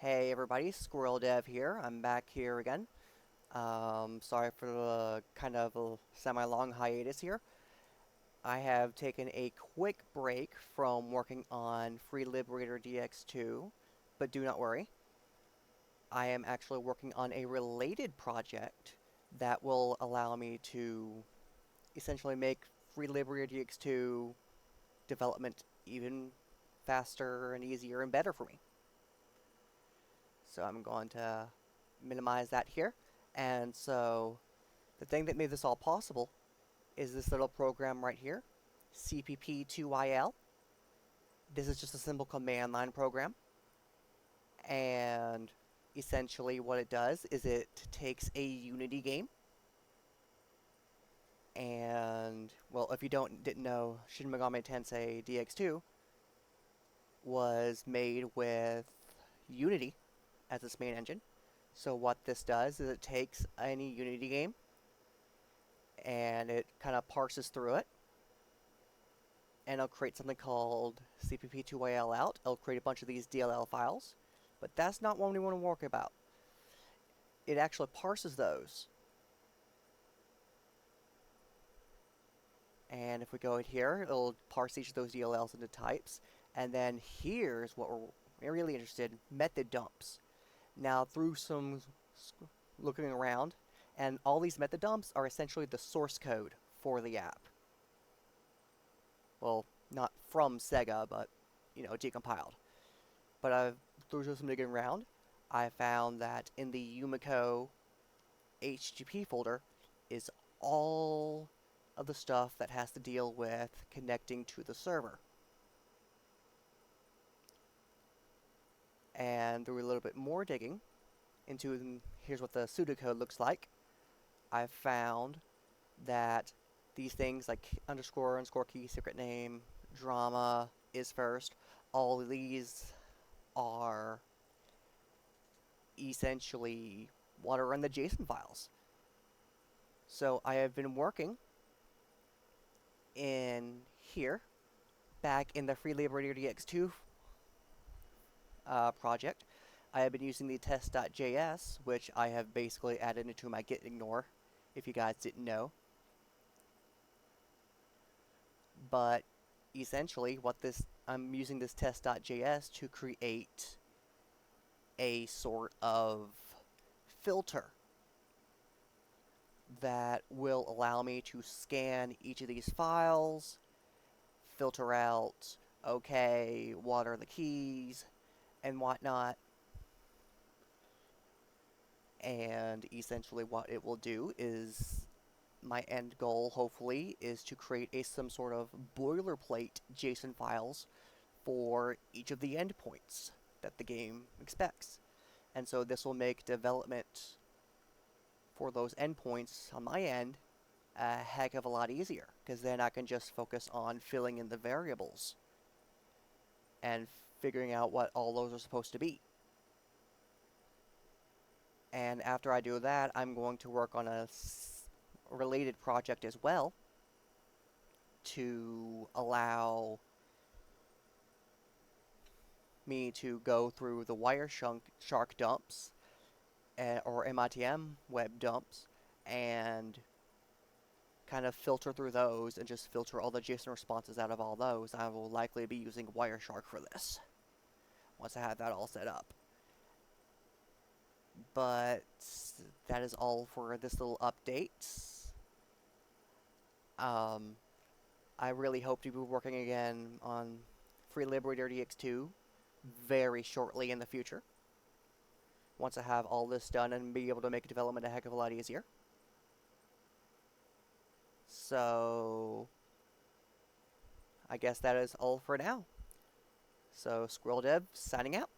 Hey everybody, Squirrel Dev here. I'm back here again. Sorry for the kind of a semi-long hiatus here. I have taken a quick break from working on FreeLiberatorDx2, but do not worry. I am actually working on a related project that will allow me to essentially make FreeLiberatorDx2 development even faster and easier and better for me. So I'm going to minimize that here. And so the thing that made this all possible is this little program right here, CPP2IL. This is just a simple command line program. And essentially what it does is it takes a Unity game. And, well, if you didn't know, Shin Megami Tensei DX2 was made with Unity as its main engine. So what this does is it takes any Unity game and it kind of parses through it, and it'll create something called CPP2IL out. It'll create a bunch of these DLL files, but that's not what we want to work about. It actually parses those. And if we go in here, it'll parse each of those DLLs into types. And then here's what we're really interested in, method dumps. Now, through some looking around, and all these method dumps are essentially the source code for the app. Well, not from Sega, but, decompiled. But through some digging around, I found that in the Yumiko HTTP folder is all of the stuff that has to deal with connecting to the server. And through a little bit more digging into, here's what the pseudocode looks like, I found that these things like underscore key, secret name, drama, is first, all of these are essentially what are in the JSON files. So I have been working in here, back in the FreeLiberatorDx2 project. I have been using the test.js, which I have basically added into my git ignore, if you guys didn't know. But essentially I'm using this test.js to create a sort of filter that will allow me to scan each of these files, filter out, okay, what are the keys, and whatnot. And essentially what it will do is, my end goal, hopefully, is to create some sort of boilerplate JSON files for each of the endpoints that the game expects. And so this will make development for those endpoints on my end a heck of a lot easier, because then I can just focus on filling in the variables and figuring out what all those are supposed to be. And after I do that, I'm going to work on a related project as well to allow me to go through the Wireshark dumps or MITM web dumps and kind of filter through those and just filter all the JSON responses out of all those. I will likely be using Wireshark for this once I have that all set up. But that is all for this little update. I really hope to be working again on FreeLiberatorDx2 very shortly in the future, once I have all this done and be able to make development a heck of a lot easier. So I guess that is all for now. So Squirrel Dev signing out.